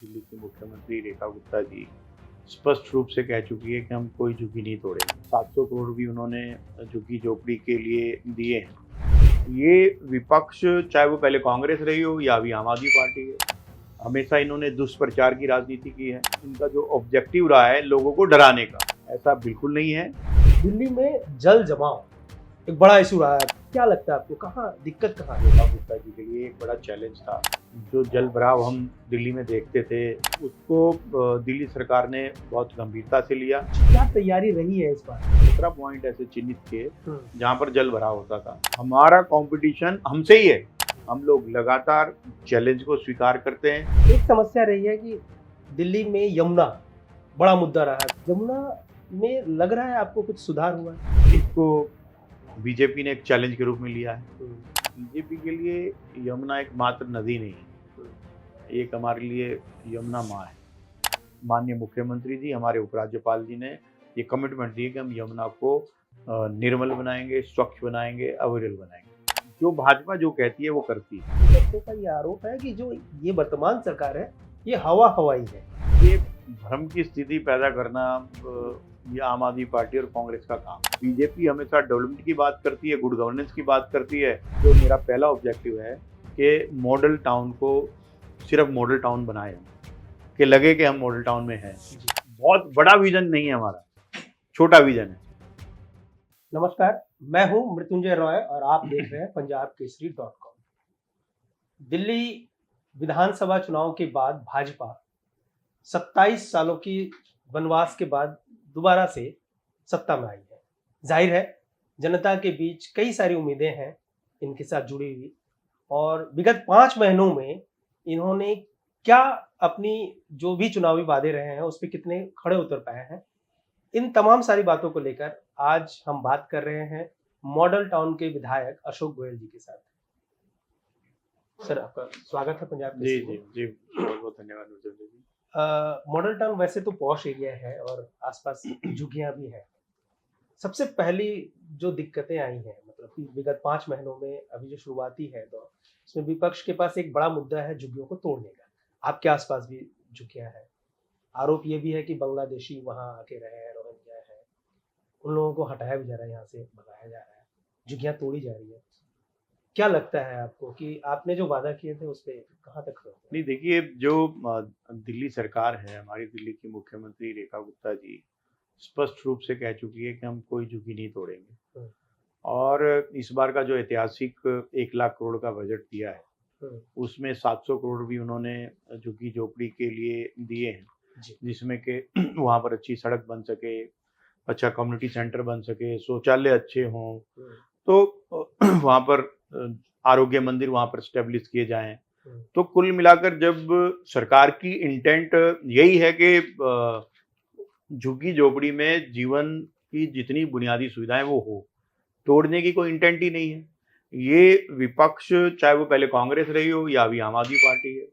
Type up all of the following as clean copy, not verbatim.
दिल्ली की मुख्यमंत्री रेखा गुप्ता जी स्पष्ट रूप से कह चुकी है कि हम कोई झुग्गी नहीं तोड़ेंगे। 700 करोड़ भी उन्होंने झुग्गी झोपड़ी के लिए दिए हैं। ये विपक्ष, चाहे वो पहले कांग्रेस रही हो या अभी आम आदमी पार्टी है, हमेशा इन्होंने दुष्प्रचार की राजनीति की है। इनका जो ऑब्जेक्टिव रहा है लोगों को डराने का, ऐसा बिल्कुल नहीं है। दिल्ली में जल जमाव एक बड़ा इशू रहा है। क्या लगता है आपको, कहाँ दिक्कत कहाँ है? रेखा गुप्ता जी के लिए एक बड़ा चैलेंज था। जो जल भराव हम दिल्ली में देखते थे उसको दिल्ली सरकार ने बहुत गंभीरता से लिया। क्या तैयारी रही है इस बार? 17 पॉइंट ऐसे चिन्हित किए जहाँ पर जल भराव होता था। हमारा कंपटीशन हमसे ही है। हम लोग लगातार चैलेंज को स्वीकार करते हैं। एक समस्या रही है कि दिल्ली में यमुना बड़ा मुद्दा रहा है। यमुना में लग रहा है आपको कुछ सुधार हुआ है? इसको बीजेपी ने एक चैलेंज के रूप में लिया है। बीजेपी के लिए यमुना एक मात्र नदी नहीं है, एक हमारे लिए यमुना माँ है। माननीय मुख्यमंत्री जी, हमारे उपराज्यपाल जी ने ये कमिटमेंट दी कि हम यमुना को निर्मल बनाएंगे, स्वच्छ बनाएंगे, अविरल बनाएंगे। जो भाजपा जो कहती है वो करती है। विपक्षों का ये आरोप है कि जो ये वर्तमान सरकार है ये हवा हवाई है। ये भ्रम की स्थिति पैदा करना ये आम आदमी पार्टी और कांग्रेस का काम। बीजेपी हमेशा डेवलपमेंट की बात करती है, गुड गवर्नेंस की बात करती है। जो मेरा पहला ऑब्जेक्टिव है कि मॉडल टाउन को सिर्फ मॉडल टाउन बनाए, कि लगे कि हम मॉडल टाउन में हैं। बहुत बड़ा विजन नहीं है हमारा, छोटा विजन है। नमस्कार, मैं हूं मृत्युंजय रॉय और आप देख रहे हैं पंजाबकेसरी.com। दिल्ली विधानसभा चुनाव के बाद भाजपा 27 सालों की वनवास के बाद दोबारा से सत्ता में आई है। जाहिर है जनता के बीच कई सारी उम्मीदें हैं इनके साथ जुड़ी हुई, और विगत 5 महीनों में इन्होंने क्या अपनी जो भी चुनावी वादे रहे हैं उस पर कितने खड़े उतर पाए हैं, इन तमाम सारी बातों को लेकर आज हम बात कर रहे हैं मॉडल टाउन के विधायक अशोक गोयल जी के साथ। सर, आपका स्वागत है पंजाब जी केसरी जी जी, बहुत बहुत धन्यवाद मृत्युंजय जी। मॉडल टाउन वैसे तो पॉश एरिया है और आसपास झुग्गियां भी हैं। सबसे पहली जो दिक्कतें आई हैं, मतलब कि विगत 5 महीनों में अभी जो शुरुआती है दौर, उसमें विपक्ष के पास एक बड़ा मुद्दा है झुग्गियों को तोड़ने का। आपके आसपास भी झुग्गियां हैं। आरोप ये भी है कि बांग्लादेशी वहां आके रहे हैं, रोहिंग्या है, उन लोगों को हटाया भी जा रहा है, यहाँ से भगाया जा रहा है, झुग्गियां तोड़ी जा रही है। क्या लगता है आपको कि आपने जो वादा किए थे उस पर कहाँ तक खड़े हुए? नहीं, देखिए, जो दिल्ली सरकार है, हमारी दिल्ली की मुख्यमंत्री रेखा गुप्ता जी स्पष्ट रूप से कह चुकी है कि हम कोई झुग्गी नहीं तोड़ेंगे। और इस बार का जो ऐतिहासिक 1 लाख करोड़ का बजट दिया है उसमें 700 करोड़ भी उन्होंने झुग्गी झोपड़ी के लिए दिए हैं, जिसमें कि वहाँ पर अच्छी सड़क बन सके, अच्छा कम्युनिटी सेंटर बन सके, शौचालय अच्छे हों, तो वहाँ पर आरोग्य मंदिर वहाँ पर स्टेब्लिश किए जाएं। तो कुल मिलाकर जब सरकार की इंटेंट यही है कि झुग्गी झोपड़ी में जीवन की जितनी बुनियादी सुविधाएं वो हो, तोड़ने की कोई इंटेंट ही नहीं है। ये विपक्ष, चाहे वो पहले कांग्रेस रही हो या अभी आम आदमी पार्टी है,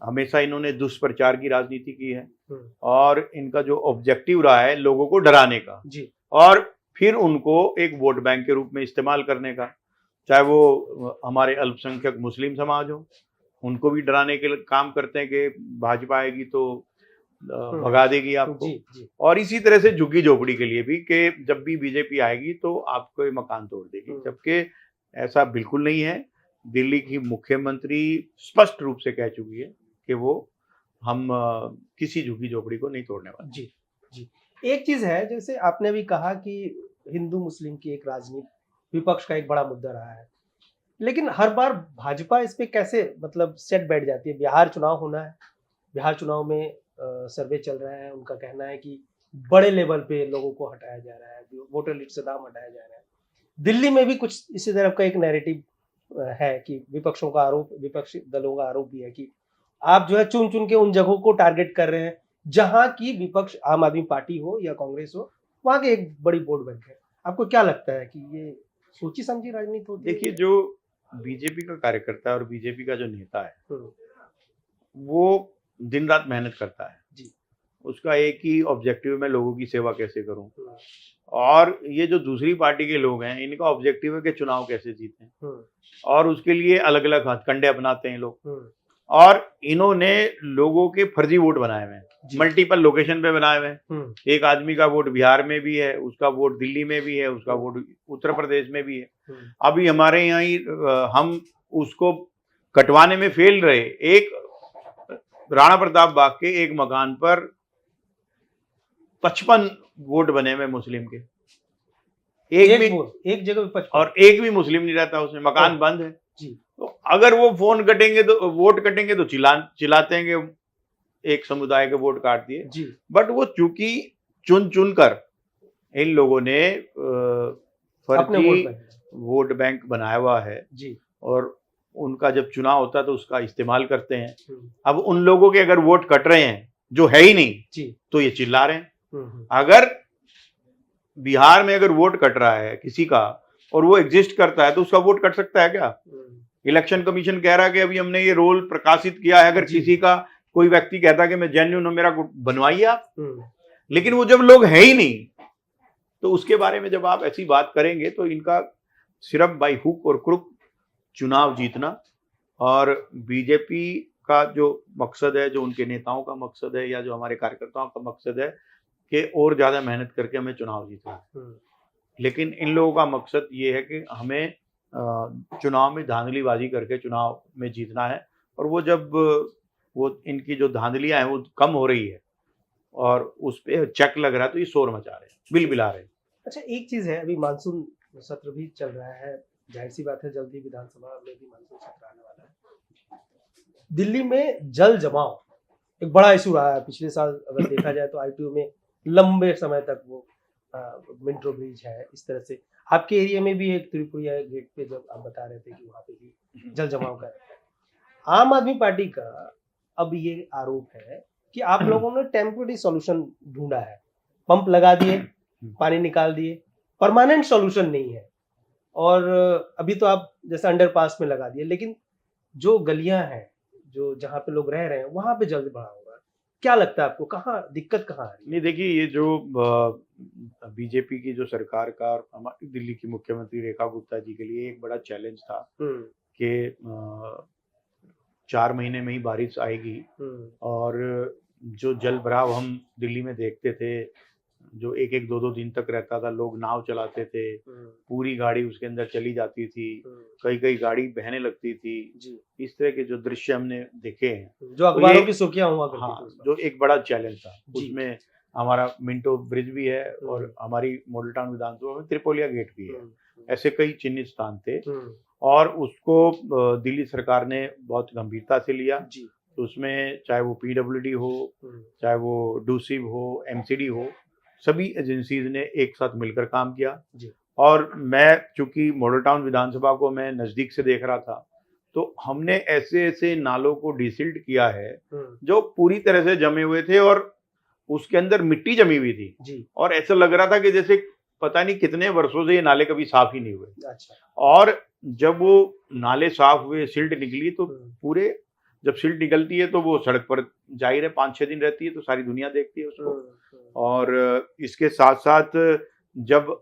हमेशा इन्होंने दुष्प्रचार की राजनीति की है। और इनका जो ऑब्जेक्टिव रहा है लोगों को डराने का जी। और फिर उनको एक वोट बैंक के रूप में इस्तेमाल करने का। चाहे वो हमारे अल्पसंख्यक मुस्लिम समाज हो, उनको भी डराने के काम करते हैं कि भाजपा आएगी तो भगा देगी आपको। जी। और इसी तरह से झुग्गी झोपड़ी के लिए भी कि जब भी बीजेपी आएगी तो आपको ये मकान तोड़ देगी, जबकि ऐसा बिल्कुल नहीं है। दिल्ली की मुख्यमंत्री स्पष्ट रूप से कह चुकी है कि वो हम किसी झुग्गी झोपड़ी को नहीं तोड़ने वाले। जी जी। एक चीज है, जैसे आपने भी कहा कि हिंदू मुस्लिम की एक राजनीति विपक्ष का एक बड़ा मुद्दा रहा है, लेकिन हर बार भाजपा इस पे कैसे मतलब सेट बैठ जाती है? बिहार चुनाव होना है, बिहार चुनाव में सर्वे चल रहे हैं, उनका कहना है कि बड़े लेवल पे लोगों को हटाया जा रहा है, वोटर लिस्ट से दाम हटाया जा रहा है। दिल्ली में भी कुछ इसी तरफ का एक नैरेटिव है कि विपक्षों का आरोप, विपक्षी दलों का आरोप भी है कि आप जो है चुन चुन के उन जगहों को टारगेट कर रहे हैं जहां की विपक्ष, आम आदमी पार्टी हो या कांग्रेस हो, वहां की एक बड़ी वोट बैंक है। आपको क्या लगता है कि ये सोची समझी राजनीति होती है? देखिए, जो बीजेपी का कार्यकर्ता है और बीजेपी का जो नेता है वो दिन रात मेहनत करता है जी। उसका एक ही ऑब्जेक्टिव, मैं लोगों की सेवा कैसे करूं। और ये जो दूसरी पार्टी के लोग हैं, इनका ऑब्जेक्टिव है कि चुनाव कैसे जीतें, और उसके लिए अलग अलग हथकंडे अपनाते हैं लोग। और इन्होंने लोगों के फर्जी वोट बनाए हुए हैं, मल्टीपल लोकेशन पे बनाए हुए हैं। एक आदमी का वोट बिहार में भी है, उसका वोट दिल्ली में भी है, उसका वोट उत्तर प्रदेश में भी है। अभी हमारे यहाँ ही हम उसको कटवाने में फेल रहे। एक राणा प्रताप बाग के एक मकान पर 55 वोट बने हुए मुस्लिम के, एक जगह पे 55 और एक भी मुस्लिम नहीं रहता उसमें, मकान बंद है जी। तो अगर वो फोन कटेंगे तो वोट कटेंगे तो चिल्लाते हैं कि एक समुदाय के वोट काट दिए जी। बट वो चूंकि चुन चुन कर इन लोगों ने फर्जी वोट बैंक बनाया हुआ है जी, और उनका जब चुनाव होता है तो उसका इस्तेमाल करते हैं। अब उन लोगों के अगर वोट कट रहे हैं जो है ही नहीं जी, तो ये चिल्ला रहे हैं। अगर बिहार में अगर वोट कट रहा है किसी का और वो एग्जिस्ट करता है तो उसका वोट कट सकता है क्या? इलेक्शन कमीशन कह रहा है कि अभी हमने ये रोल प्रकाशित किया है, अगर किसी का कोई व्यक्ति कहता है कि मैं जेन्युइन हूं, मेरा बनवाइए आप। लेकिन वो जब लोग हैं ही नहीं तो उसके बारे में जब आप ऐसी बात करेंगे तो इनका सिर्फ बाई हुक और क्रुक चुनाव जीतना, और बीजेपी का जो मकसद है, जो उनके नेताओं का मकसद है या जो हमारे कार्यकर्ताओं का मकसद है कि और ज्यादा मेहनत करके हमें चुनाव जीतना है। लेकिन इन लोगों का मकसद ये है कि हमें चुनाव में धांधलीबाजी करके चुनाव में जीतना है, और वो जब वो इनकी जो धांधलियां हैं वो कम हो रही है और उस पर चेक लग रहा है तो ये शोर मचा रहे हैं, बिल बिला रहे हैं। अच्छा, एक चीज है, अभी मानसून सत्र भी चल रहा है, जाहिर सी बात है जल्दी विधानसभा में भी मानसून सत्र आने वाला है। दिल्ली में जल जमाव एक बड़ा इशू रहा है पिछले साल, अगर देखा जाए तो ITO में लंबे समय तक वो मिंटो ब्रिज है, इस तरह से आपके एरिया में भी एक त्रिपुरिया गेट पे जब आप बता रहे थे कि वहां पे भी जल जमाव का है। आम आदमी पार्टी का अब ये आरोप है कि आप लोगों ने टेम्पररी सॉल्यूशन ढूंढा है, पंप लगा दिए, पानी निकाल दिए, परमानेंट सॉल्यूशन नहीं है। और अभी तो आप जैसे अंडरपास में लगा दिए, लेकिन जो गलियां हैं, जो जहाँ पे लोग रह रहे हैं, वहां पे जल्द बढ़ा होगा। क्या लगता है आपको, कहाँ दिक्कत कहाँ है? नहीं, देखिए, ये जो बीजेपी की जो सरकार का और हमारी दिल्ली की मुख्यमंत्री रेखा गुप्ता जी के लिए एक बड़ा चैलेंज था कि 4 महीने में ही बारिश आएगी, और जो जल भराव हम दिल्ली में देखते थे, जो 1-1, 2-2 दिन तक रहता था, लोग नाव चलाते थे, पूरी गाड़ी उसके अंदर चली जाती थी, कई गाड़ी बहने लगती थी जी। इस तरह के जो दृश्य हमने देखे हैं, जो अखबारों की सुर्खियां हुआ करती थी, जो एक बड़ा चैलेंज था। उसमें हमारा मिंटो ब्रिज भी है और हमारी मॉडल टाउन विधानसभा में त्रिपोलिया गेट भी है। ऐसे कई चिन्हित स्थान थे और उसको दिल्ली सरकार ने बहुत गंभीरता से लिया। तो उसमें चाहे वो PWD हो, चाहे वो डूसिब हो, MCD हो, सभी एजेंसीज ने एक साथ मिलकर काम किया जी। और मैं चूंकि मॉडल टाउन विधानसभा को मैं नजदीक से देख रहा था, तो हमने ऐसे ऐसे नालों को डिसिल्ट किया है जो पूरी तरह से जमे हुए थे और उसके अंदर मिट्टी जमी हुई थी जी। और ऐसा लग रहा था कि जैसे पता नहीं कितने वर्षों से ये नाले कभी साफ ही नहीं हुए। अच्छा। और जब वो नाले साफ हुए, सिल्ट निकली, तो पूरे जब सिल्ट निकलती है तो वो सड़क पर जाहिर है 5-6 दिन रहती है, तो सारी दुनिया देखती है उसको। और इसके साथ साथ जब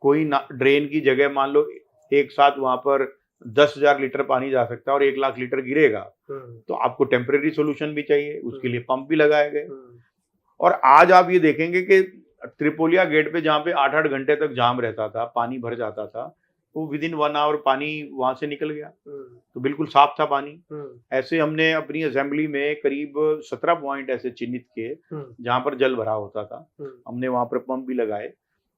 कोई ड्रेन की जगह मान लो एक साथ वहां पर 10,000 लीटर पानी जा सकता है और 1 लाख लीटर गिरेगा, तो आपको टेम्परेरी सोल्यूशन भी चाहिए, उसके लिए पंप भी लगाए गए। और आज आप ये देखेंगे कि त्रिपोलिया गेट पे जहाँ पे 8-8 घंटे तक जाम रहता था, पानी भर जाता था, तो विदिन 1 आवर पानी वहां से निकल गया, तो बिल्कुल साफ था पानी। ऐसे हमने अपनी असेंबली में करीब 17 पॉइंट ऐसे चिन्हित किए जहां पर जल भरा होता था, हमने वहां पर पंप भी लगाए।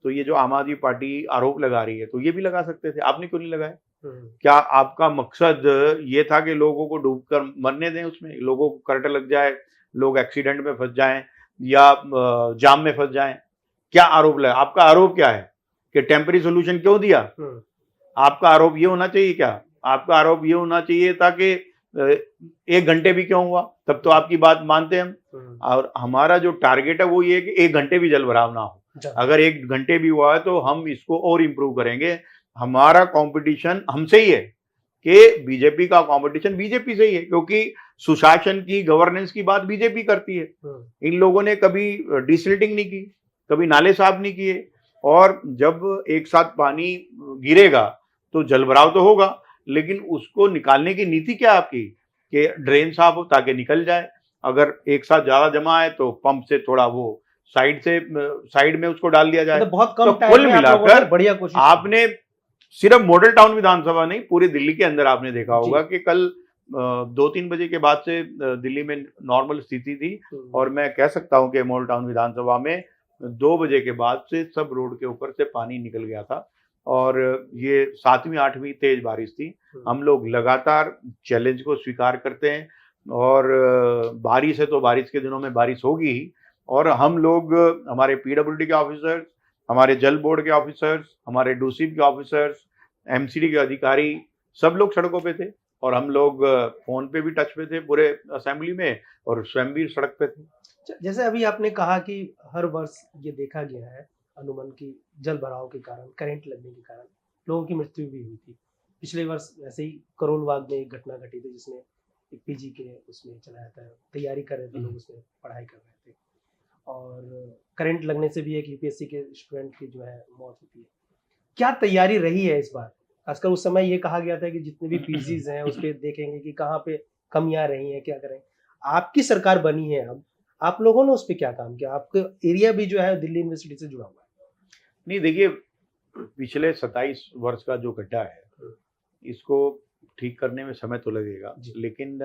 तो ये जो आम आदमी पार्टी आरोप लगा रही है, तो ये भी लगा सकते थे, आपने क्यों नहीं लगाए? क्या आपका मकसद ये था कि लोगों को डूबकर मरने दें, उसमें लोगों को करंट लग जाए, लोग एक्सीडेंट में फंस जाएं या जाम में फंस जाएं? क्या आरोप लगा? आपका आरोप क्या है कि टेम्पररी सोल्यूशन क्यों दिया? आपका आरोप ये होना चाहिए क्या? आपका आरोप ये होना चाहिए था कि 1 घंटे भी क्यों हुआ, तब तो आपकी बात मानते हम। और हमारा जो टारगेट है वो ये है कि 1 घंटे भी जल भराव ना हो। अगर 1 घंटे भी हुआ है तो हम इसको और इम्प्रूव करेंगे। हमारा कंपटीशन हमसे ही है कि बीजेपी का कंपटीशन बीजेपी से ही है, क्योंकि सुशासन की, गवर्नेंस की बात बीजेपी करती है। इन लोगों ने कभी डिसिल्टिंग नहीं की, कभी नाले साफ नहीं किए, और जब एक साथ पानी गिरेगा तो जलभराव तो होगा, लेकिन उसको निकालने की नीति क्या आपकी? कि ड्रेन साफ हो ताकि निकल जाए। अगर एक साथ ज़्यादा जमा है तो पंप से थोड़ा वो साइड में उसको डाल दिया जाए। मतलब बहुत तो कम टाइम कुल में आप लोगों ने मिलाकर बढ़िया कोशिश की। आपने सिर्फ मॉडल टाउन विधानसभा नहीं, पूरे दिल्ली के अंदर आपने देखा जी। होगा कि कल 2-3 बजे के बाद से दिल्ली में नॉर्मल स्थिति थी। और मैं कह सकता हूं कि मॉडल टाउन विधानसभा में 2 बजे के बाद से सब रोड के ऊपर से पानी निकल गया था। और ये 7वीं 8वीं तेज बारिश थी। हम लोग लगातार चैलेंज को स्वीकार करते हैं और बारिश है तो बारिश के दिनों में बारिश होगी ही। और हम लोग, हमारे पीडब्ल्यूडी के ऑफिसर्स, हमारे जल बोर्ड के ऑफिसर्स, हमारे डूसिप के ऑफिसर्स, एमसीडी के अधिकारी, सब लोग सड़कों पे थे। और हम लोग फोन पे भी टच पे थे पूरे असेंबली में, और स्वयं भी सड़क पे थे। जैसे अभी आपने कहा कि हर वर्ष ये देखा गया है अनुमन की जल भराव के कारण, करंट लगने के कारण लोगों की मृत्यु भी हुई थी। पिछले वर्ष ऐसे ही करोल बाग में एक घटना घटी थी जिसमें एक पीजी के उसमें चलाया था, तैयारी कर रहे थे लोग, उसमें पढ़ाई कर रहे थे और करंट लगने से भी एक यूपीएससी के स्टूडेंट की जो है मौत होती है। क्या तैयारी रही है इस बार? खासकर उस समय ये कहा गया था कि जितने भी पीजीज हैं उस पर देखेंगे कि कहाँ पे कमियां रही हैं, क्या करें। आपकी सरकार बनी है अब, आप लोगों ने उस पर क्या काम किया? आपका एरिया भी जो है दिल्ली यूनिवर्सिटी से जुड़ा हुआ है। नहीं देखिए, पिछले 27 वर्ष का जो गड्ढा है इसको ठीक करने में समय तो लगेगा, लेकिन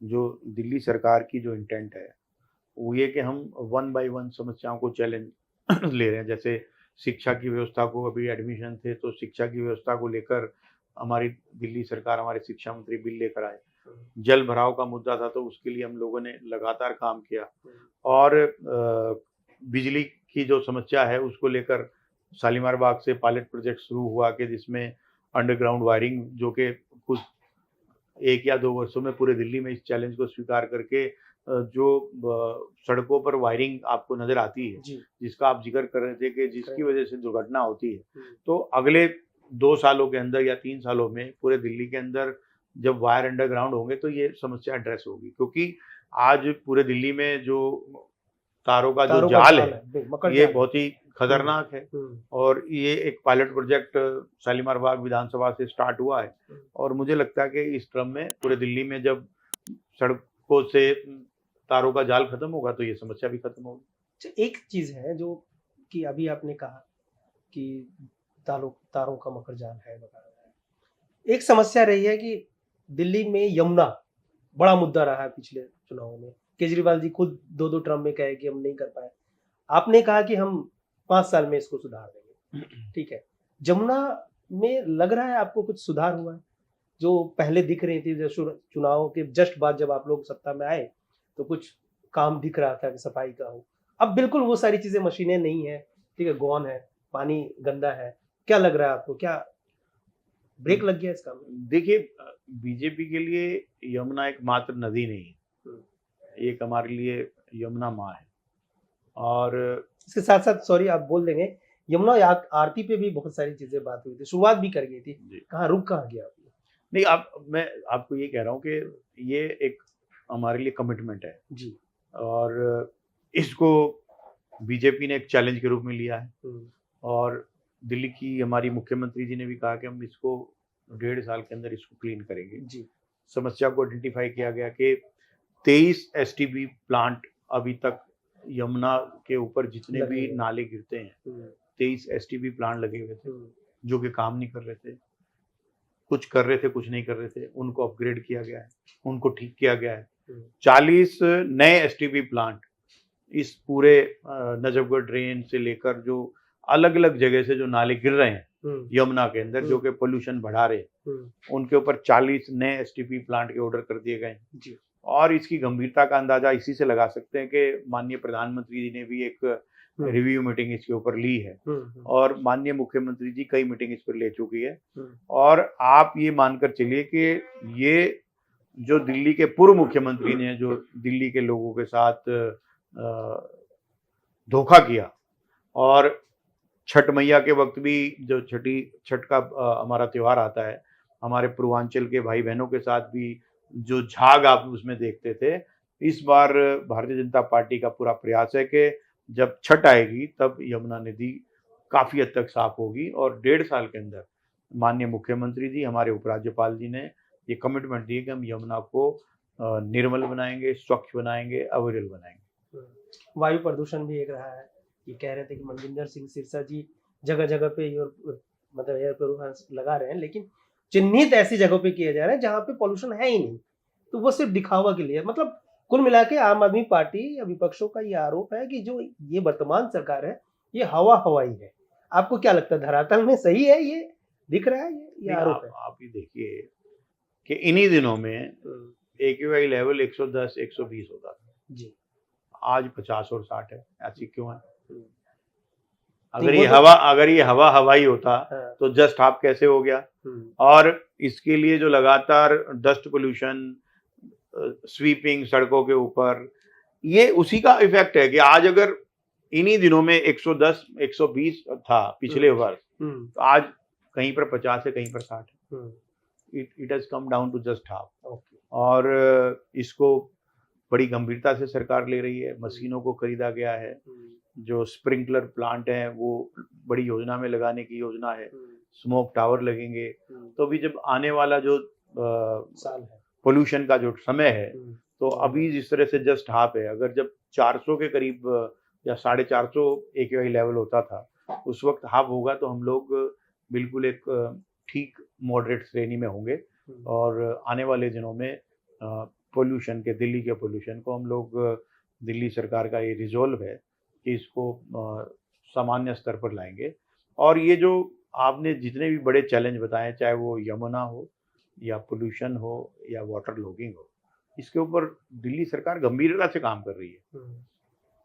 जो दिल्ली सरकार की जो इंटेंट है वो ये कि हम 1 बाय 1 समस्याओं को चैलेंज ले रहे हैं। जैसे शिक्षा की व्यवस्था को, अभी एडमिशन थे तो शिक्षा की व्यवस्था को लेकर हमारी दिल्ली सरकार, हमारे शिक्षा मंत्री बिल लेकर आए। जल भराव का मुद्दा था तो उसके लिए हम लोगों ने लगातार काम किया। और बिजली की जो समस्या है उसको लेकर शालीमार बाग से पायलट प्रोजेक्ट शुरू हुआ कि जिसमें अंडरग्राउंड वायरिंग, जो कि कुछ 1 या 2 वर्षों में पूरे दिल्ली में इस चैलेंज को स्वीकार करके जो सड़कों पर वायरिंग आपको नजर आती है, जिसका आप जिक्र कर रहे थे कि जिसकी वजह से दुर्घटना होती है, तो अगले 2 सालों के अंदर या 3 सालों में पूरे दिल्ली के अंदर जब वायर अंडरग्राउंड होंगे तो ये समस्या एड्रेस होगी। क्योंकि आज पूरे दिल्ली में जो तारों का जो जाल है ये बहुत ही खतरनाक है। और ये एक पायलट प्रोजेक्ट शालीमार बाग विधानसभा से स्टार्ट हुआ है और मुझे लगता है कि इस क्रम में पूरे दिल्ली में जब सड़कों से तारों का जाल खत्म होगा तो ये समस्या भी खत्म होगी। एक चीज है जो कि अभी आपने कहा कि तारों का मकर जाल है वगैरह। एक समस्या रही है कि दिल्ली में यमुना बड़ा मुद्दा रहा है पिछले चुनावों में। केजरीवाल जी खुद 2 टर्म में कहे कि हम नहीं कर पाए, आपने कहा कि हम 5 साल में इसको सुधार देंगे। ठीक है, जमुना में लग रहा है आपको कुछ सुधार हुआ है? जो पहले दिख रही थी, जैसे चुनाव के जस्ट बाद जब आप लोग सत्ता में आए तो कुछ काम दिख रहा था कि सफाई का हो, अब बिल्कुल वो सारी चीजें, मशीनें नहीं है, ठीक है, गौन है, पानी गंदा है। क्या लग रहा है आपको, क्या ब्रेक लग गया इस काम में? देखिए, बीजेपी के लिए यमुना एक मात्र नदी नहीं, एक हमारे लिए यमुना माँ है। और इसके साथ साथ, सॉरी आप बोल देंगे, यमुना आरती पे भी बहुत सारी चीजें बात हुई थी, शुरुआत भी कर गई थी, कहाँ रुक कहाँ गया? नहीं, मैं आपको ये कह रहा हूँ कि ये एक हमारे लिए कमिटमेंट है जी, और इसको बीजेपी ने एक चैलेंज के रूप में लिया है। और दिल्ली की हमारी मुख्यमंत्री जी ने भी कहा कि हम इसको 1.5 साल के अंदर इसको क्लीन करेंगे जी। समस्या को आइडेंटिफाई किया गया कि 23 एसटीपी प्लांट अभी तक यमुना के ऊपर जितने भी नाले गिरते हैं 23 एसटीपी प्लांट लगे हुए थे जो कि काम नहीं कर रहे थे, कुछ कर रहे थे कुछ नहीं कर रहे थे। उनको अपग्रेड किया गया है, उनको ठीक किया गया है। 40 नए एसटीपी प्लांट इस पूरे नजफगढ़ ड्रेन से लेकर जो अलग अलग जगह से जो नाले गिर रहे हैं यमुना के अंदर जो कि पोल्यूशन बढ़ा रहे हैं, उनके ऊपर 40 नए एसटीपी प्लांट के ऑर्डर कर दिए गए हैं। और इसकी गंभीरता का अंदाजा इसी से लगा सकते हैं कि माननीय प्रधानमंत्री जी ने भी एक रिव्यू मीटिंग इसके ऊपर ली है और माननीय मुख्यमंत्री जी कई मीटिंग इस पर ले चुकी है। और आप ये मानकर चलिए कि ये जो दिल्ली के पूर्व मुख्यमंत्री ने जो दिल्ली के लोगों के साथ धोखा किया, और छठ मैया के वक्त भी जो छठ का हमारा त्योहार आता है, हमारे पूर्वांचल के भाई बहनों के साथ भी जो झाग आप उसमें देखते थे, इस बार भारतीय जनता पार्टी का पूरा प्रयास है कि जब छठ आएगी तब यमुना नदी काफ़ी हद तक साफ होगी। और 1.5 साल के अंदर माननीय मुख्यमंत्री जी, हमारे उपराज्यपाल जी ने ये कमिटमेंट दी है कि हम यमुना को निर्मल बनाएंगे, स्वच्छ बनाएंगे, अविरल बनाएंगे। वायु प्रदूषण भी एक रहा है, ये कह रहे थे कि मनविंदर सिंह सिरसा जी जगह जगह पे मतलब एयर प्योरीफायर लगा रहे हैं, लेकिन चिन्हित ऐसी जगहों पे किया जा रहा है जहाँ पे पॉल्यूशन है ही नहीं, तो वो सिर्फ दिखावा के लिए। मतलब कुल मिला के आम आदमी पार्टी या विपक्षों का ये आरोप है कि जो ये वर्तमान सरकार है ये हवा हवाई है। आपको क्या लगता है, धरातल में सही है ये दिख रहा है, ये आरोप है? आप ही देखिए कि इन्हीं दिनों में AQI लेवल 110 120 होता था जी, आज 50 और 60 है। ऐसी क्यों है? अगर ये हवा हवाई होता तो जस्ट हाफ कैसे हो गया? और इसके लिए जो लगातार डस्ट पोल्यूशन, स्वीपिंग सड़कों के ऊपर, ये उसी का इफेक्ट है कि आज अगर इन्हीं दिनों में 110 120 था पिछले वर्ष, तो आज कहीं पर 50 है, कहीं पर 60 है। It has come down to just half. और इसको बड़ी गंभीरता से सरकार ले रही है। मशीनों को खरीदा गया है, जो स्प्रिंकलर प्लांट हैं वो बड़ी योजना में लगाने की योजना है, स्मोक टावर लगेंगे। तो अभी जब आने वाला जो साल है, पोल्यूशन का जो समय है, तो अभी जिस तरह से जस्ट हाफ है, अगर जब 400 के करीब या 450 AQI लेवल होता था, उस वक्त हाफ होगा तो हम लोग बिल्कुल एक ठीक मॉडरेट श्रेणी में होंगे। और आने वाले दिनों में पोल्यूशन के, दिल्ली के पोल्यूशन को हम लोग, दिल्ली सरकार का ये रिजोल्व है कि इसको सामान्य स्तर पर लाएंगे। और ये जो आपने जितने भी बड़े चैलेंज बताए, चाहे वो यमुना हो या पोल्यूशन हो या वाटर लॉगिंग हो, इसके ऊपर दिल्ली सरकार गंभीरता से काम कर रही है।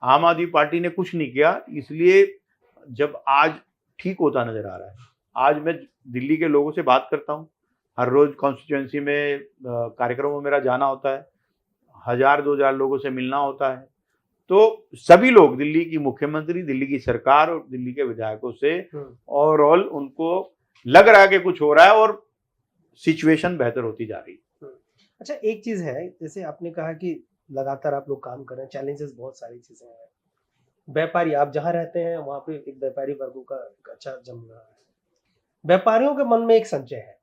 आम आदमी पार्टी ने कुछ नहीं किया, इसलिए जब आज ठीक होता नजर आ रहा है। आज मैं दिल्ली के लोगों से बात करता हूँ, हर रोज कॉन्स्टिट्यूएंसी में कार्यक्रमों में मेरा जाना होता है, 1000-2000 लोगों से मिलना होता है। तो सभी लोग, दिल्ली की मुख्यमंत्री, दिल्ली की सरकार और दिल्ली के विधायकों से ओवरऑल उनको लग रहा है कि कुछ हो रहा है और सिचुएशन बेहतर होती जा रही है। अच्छा, एक चीज है, जैसे आपने कहा कि लगातार आप लोग काम कर रहे हैं, चैलेंजेस बहुत सारी चीजें हैं। व्यापारी, आप जहाँ रहते हैं वहाँ पे एक व्यापारी वर्गों का अच्छा जम रहा है। व्यापारियों के मन में एक संशय है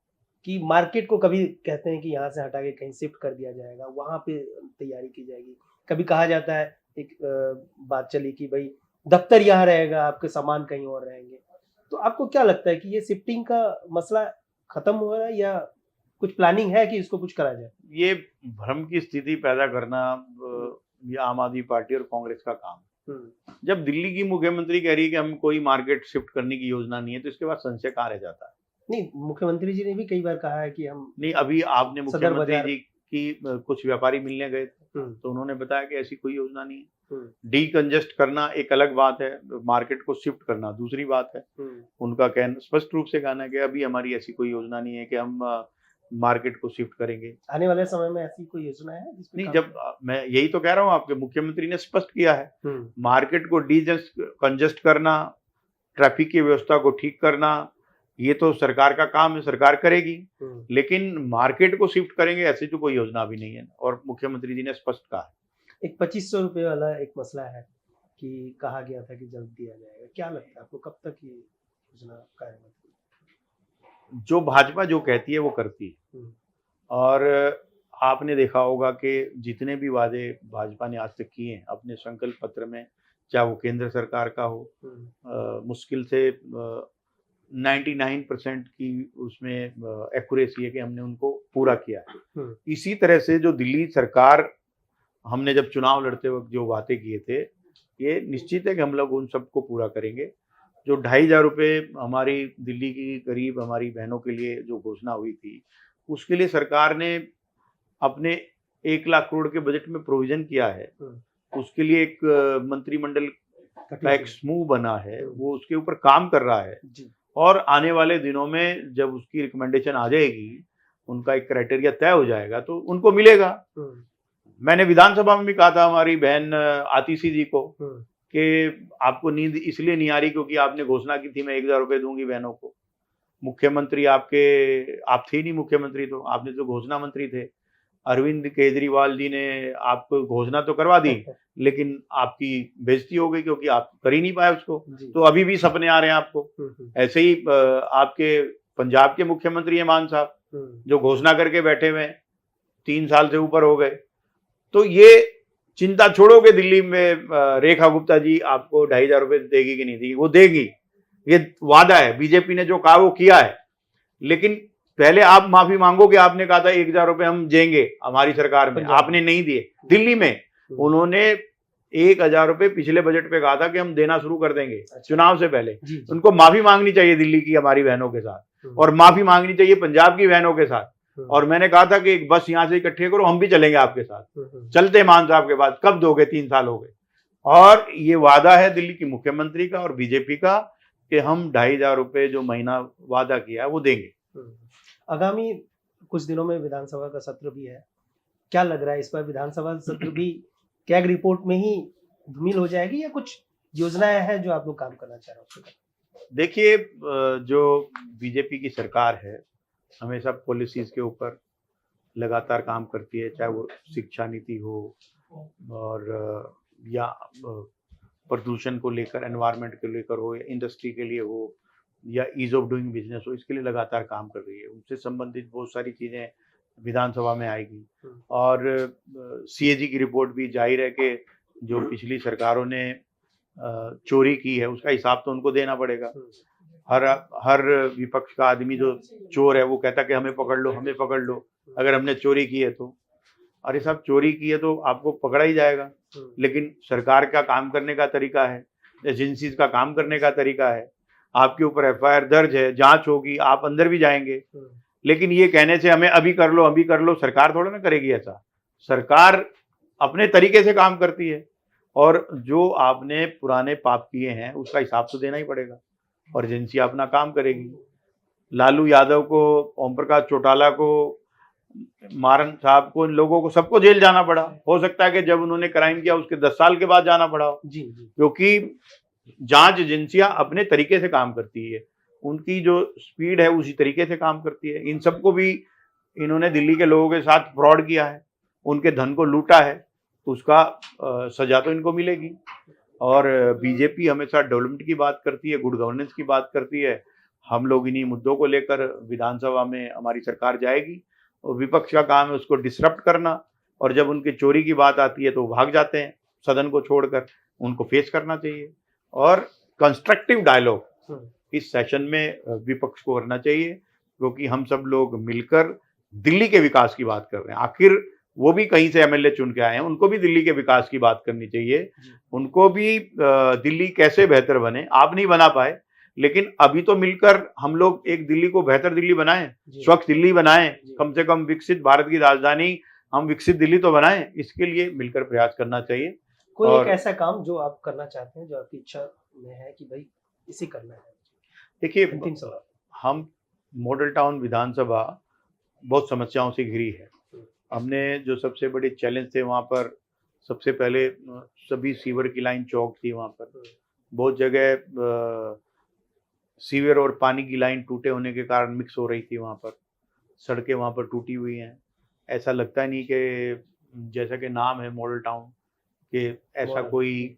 कि मार्केट को कभी कहते हैं कि यहाँ से हटा के कहीं शिफ्ट कर दिया जाएगा, वहाँ पे तैयारी की जाएगी। कभी कहा जाता है, एक बात चली कि भाई दफ्तर यहाँ रहेगा, आपके सामान कहीं और रहेंगे। तो आपको क्या लगता है कि ये शिफ्टिंग का मसला खत्म हो रहा है या कुछ प्लानिंग है कि इसको कुछ करा जाए? ये भ्रम की स्थिति पैदा करना ये आम आदमी पार्टी और कांग्रेस का काम है। जब दिल्ली की मुख्यमंत्री कह रही है कि हम कोई मार्केट शिफ्ट करने की योजना नहीं है, तो इसके बाद संशय कहाँ रह जाता है? नहीं, मुख्यमंत्री जी ने भी कई बार कहा है कि हम नहीं, अभी आपने मुख्यमंत्री जी की कुछ व्यापारी मिलने गए थे, तो उन्होंने बताया कि ऐसी कोई योजना नहीं है। डीकंजेस्ट करना एक अलग बात है, मार्केट को शिफ्ट करना दूसरी बात है। उनका कहना, स्पष्ट रूप से कहना कि अभी हमारी ऐसी कोई योजना नहीं है कि हम मार्केट को शिफ्ट करेंगे। आने वाले समय में ऐसी कोई योजना है? नहीं, जब मैं यही तो कह रहा हूँ, आपके मुख्यमंत्री ने स्पष्ट किया है, मार्केट को कंजेस्ट करना, ट्रैफिक की व्यवस्था को ठीक करना, ये तो सरकार का काम है, सरकार करेगी। लेकिन मार्केट को शिफ्ट करेंगे ऐसी तो कोई योजना भी नहीं है, और मुख्यमंत्री जी ने स्पष्ट कहा है। एक 2500 रुपये वाला एक मसला है कि कहा गया था कि जल्द दिया जाएगा, क्या लगता है आपको, कब तक ये योजना कार्यान्वित? जो भाजपा जो कहती है वो करती है। और आपने देखा होगा कि जितने भी वादे भाजपा ने आज तक किए हैं अपने संकल्प पत्र में, चाहे वो केंद्र सरकार का हो, मुश्किल से 99% की उसमें एक्यूरेसी है कि हमने उनको पूरा किया है। इसी तरह से जो दिल्ली सरकार, हमने जब चुनाव लड़ते वक्त जो बातें किए थे, ये निश्चित है कि हम लोग उन सबको पूरा करेंगे। जो 2500 रुपये हमारी दिल्ली की गरीब हमारी बहनों के लिए जो घोषणा हुई थी, उसके लिए सरकार ने अपने 1 लाख करोड़ के बजट में प्रोविजन किया है। उसके लिए एक मंत्रिमंडल का एक समूह बना है, वो उसके ऊपर काम कर रहा है। और आने वाले दिनों में जब उसकी रिकमेंडेशन आ जाएगी, उनका एक क्राइटेरिया तय हो जाएगा, तो उनको मिलेगा। मैंने विधानसभा में भी कहा था हमारी बहन आतिशी जी को कि आपको नींद इसलिए नहीं आ रही क्योंकि आपने घोषणा की थी मैं 1000 रुपये दूंगी बहनों को। मुख्यमंत्री आप थे नहीं मुख्यमंत्री, तो आपने तो घोषणा मंत्री थे। अरविंद केजरीवाल जी ने आपको घोषणा तो करवा दी, लेकिन आपकी बेइज्जती हो गई क्योंकि आप कर ही नहीं पाए उसको। तो अभी भी सपने आ रहे हैं आपको। ऐसे ही आपके पंजाब के मुख्यमंत्री हैं मान साहब, जो घोषणा करके बैठे हुए हैं, 3 साल से ऊपर हो गए। तो ये चिंता छोड़ोगे दिल्ली में रेखा गुप्ता जी आपको 2,500 रुपये देगी कि नहीं देगी? वो देगी, ये वादा है। बीजेपी ने जो कहा वो किया है, लेकिन पहले आप माफी मांगोगे। आपने कहा था 1,000 रुपये हम देंगे हमारी सरकार में, आपने नहीं दिए। दिल्ली में उन्होंने 1,000 रुपये पिछले बजट पे कहा था कि हम देना शुरू कर देंगे। चुनाव से पहले उनको माफी मांगनी चाहिए दिल्ली की हमारी बहनों के साथ, और माफी मांगनी चाहिए पंजाब की बहनों के साथ। और मैंने कहा था कि एक बस यहाँ से इकट्ठे करो, हम भी चलेंगे आपके साथ। चलते मान साहब के बाद कब दोगे? 3 साल हो गए। और ये वादा है दिल्ली की मुख्यमंत्री का और बीजेपी का कि हम 2,500 रुपये जो महीना वादा किया है वो देंगे। आगामी कुछ दिनों में विधानसभा का सत्र भी है, क्या लग रहा है इस बार विधानसभा सत्र भी कैग रिपोर्ट में ही धूमिल हो जाएगी, या कुछ योजनाएं हैं जो आप लोग काम करना चाह रहे हो? देखिए, जो बीजेपी की सरकार है हमेशा पॉलिसीज के ऊपर लगातार काम करती है, चाहे वो शिक्षा नीति हो और या प्रदूषण को लेकर, एनवायरनमेंट को लेकर हो, या इंडस्ट्री के लिए हो, या ईज ऑफ डूइंग बिजनेस हो, इसके लिए लगातार काम कर रही है। उनसे संबंधित बहुत सारी चीज़ें विधानसभा में आएगी। और सीएजी की रिपोर्ट भी जाहिर है कि जो पिछली सरकारों ने चोरी की है उसका हिसाब तो उनको देना पड़ेगा। हर विपक्ष का आदमी जो चोर है वो कहता कि हमें पकड़ लो, हमें पकड़ लो, अगर हमने चोरी की है तो। अरे साहब, चोरी की है तो आपको पकड़ा ही जाएगा, लेकिन सरकार का काम करने का तरीका है, एजेंसीज का काम करने का तरीका है। आपके ऊपर एफआईआर दर्ज है, जांच होगी, आप अंदर भी जाएंगे। लेकिन ये कहने से हमें अभी कर लो, अभी कर लो, सरकार थोड़ा ना करेगी ऐसा। सरकार अपने तरीके से काम करती है, और जो आपने पुराने पाप किए हैं उसका हिसाब तो देना ही पड़ेगा, और एजेंसी अपना काम करेगी। लालू यादव को, ओम प्रकाश चौटाला को, मारन साहब को, इन लोगों को सबको जेल जाना पड़ा। हो सकता है कि जब उन्होंने क्राइम किया उसके 10 साल के बाद जाना पड़ा हो, क्योंकि जांच एजेंसियां अपने तरीके से काम करती है, उनकी जो स्पीड है उसी तरीके से काम करती है। इन सबको भी इन्होंने दिल्ली के लोगों के साथ फ्रॉड किया है, उनके धन को लूटा है, तो उसका सजा तो इनको मिलेगी। और बीजेपी हमेशा डेवलपमेंट की बात करती है, गुड गवर्नेंस की बात करती है। हम लोग इन्हीं मुद्दों को लेकर विधानसभा में हमारी सरकार जाएगी, और विपक्ष का काम है उसको डिसरप्ट करना, और जब उनकी चोरी की बात आती है तो भाग जाते हैं सदन को छोड़कर। उनको फेस करना चाहिए, और कंस्ट्रक्टिव डायलॉग इस सेशन में विपक्ष को करना चाहिए, क्योंकि हम सब लोग मिलकर दिल्ली के विकास की बात कर रहे हैं। आखिर वो भी कहीं से एमएलए चुन के आए हैं, उनको भी दिल्ली के विकास की बात करनी चाहिए, उनको भी दिल्ली कैसे बेहतर बने। आप नहीं बना पाए, लेकिन अभी तो मिलकर हम लोग एक दिल्ली को बेहतर दिल्ली बनाएं, स्वच्छ दिल्ली बनाएं, कम से कम विकसित भारत की राजधानी हम विकसित दिल्ली तो बनाएं। इसके लिए मिलकर प्रयास करना चाहिए। कोई एक ऐसा काम जो आप करना चाहते हैं, जो आपकी इच्छा में है कि भाई इसे करना है? देखिए, हम मॉडल टाउन विधानसभा बहुत समस्याओं से घिरी है। हमने जो सबसे बड़े चैलेंज थे वहाँ पर, सबसे पहले सभी सीवर की लाइन चौक थी। वहाँ पर बहुत जगह सीवर और पानी की लाइन टूटे होने के कारण मिक्स हो रही थी। वहाँ पर सड़कें वहाँ पर टूटी हुई हैं। ऐसा लगता नहीं कि जैसा कि नाम है मॉडल टाउन, कि ऐसा कोई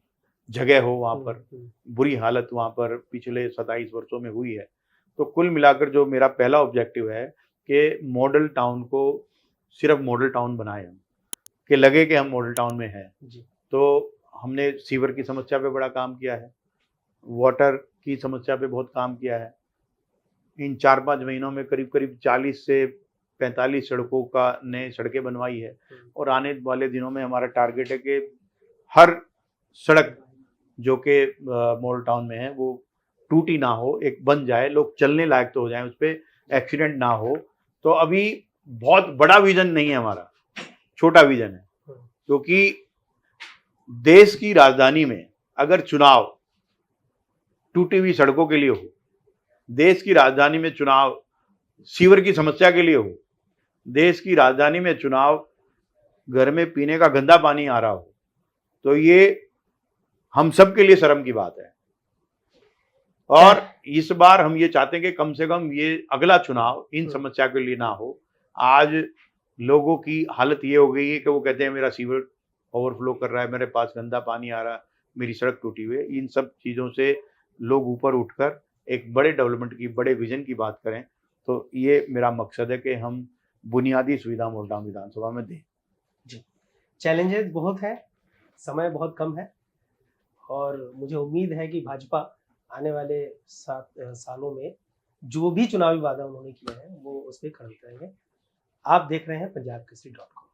जगह हो वहाँ पर। बुरी हालत वहाँ पर पिछले 27 वर्षों में हुई है। तो कुल मिलाकर जो मेरा पहला ऑब्जेक्टिव है कि मॉडल टाउन को सिर्फ मॉडल टाउन बनाए हम, कि लगे कि हम मॉडल टाउन में हैं। तो हमने सीवर की समस्या पे बड़ा काम किया है, वाटर की समस्या पे बहुत काम किया है। इन 4-5 महीनों में करीब करीब 40 से 45 सड़कों का नए सड़कें बनवाई है, और आने वाले दिनों में हमारा टारगेट है कि हर सड़क जो कि मॉडल टाउन में है वो टूटी ना हो, एक बन जाए, लोग चलने लायक तो हो जाए, उस पर एक्सीडेंट ना हो। तो अभी बहुत बड़ा विजन नहीं है हमारा, छोटा विजन है। क्योंकि देश की राजधानी में अगर चुनाव टूटी हुई सड़कों के लिए हो, देश की राजधानी में चुनाव सीवर की समस्या के लिए हो, देश की राजधानी में चुनाव घर में पीने का गंदा पानी आ रहा हो, तो ये हम सब के लिए शर्म की बात है। और इस बार हम ये चाहते हैं कि कम से कम ये अगला चुनाव इन समस्या के लिए ना हो। आज लोगों की हालत ये हो गई है कि वो कहते हैं मेरा सीवर ओवरफ्लो कर रहा है, मेरे पास गंदा पानी आ रहा है, मेरी सड़क टूटी हुई है। इन सब चीज़ों से लोग ऊपर उठकर एक बड़े डेवलपमेंट की, बड़े विजन की बात करें, तो ये मेरा मकसद है कि हम बुनियादी सुविधा मोरडाम विधानसभा में दें। चैलेंजेस बहुत है, समय बहुत कम है, और मुझे उम्मीद है कि भाजपा आने वाले 7 सालों में जो भी चुनावी वादा उन्होंने किए हैं वो उस पर खड़े उतरेंगे। आप देख रहे हैं पंजाब केसरी.com।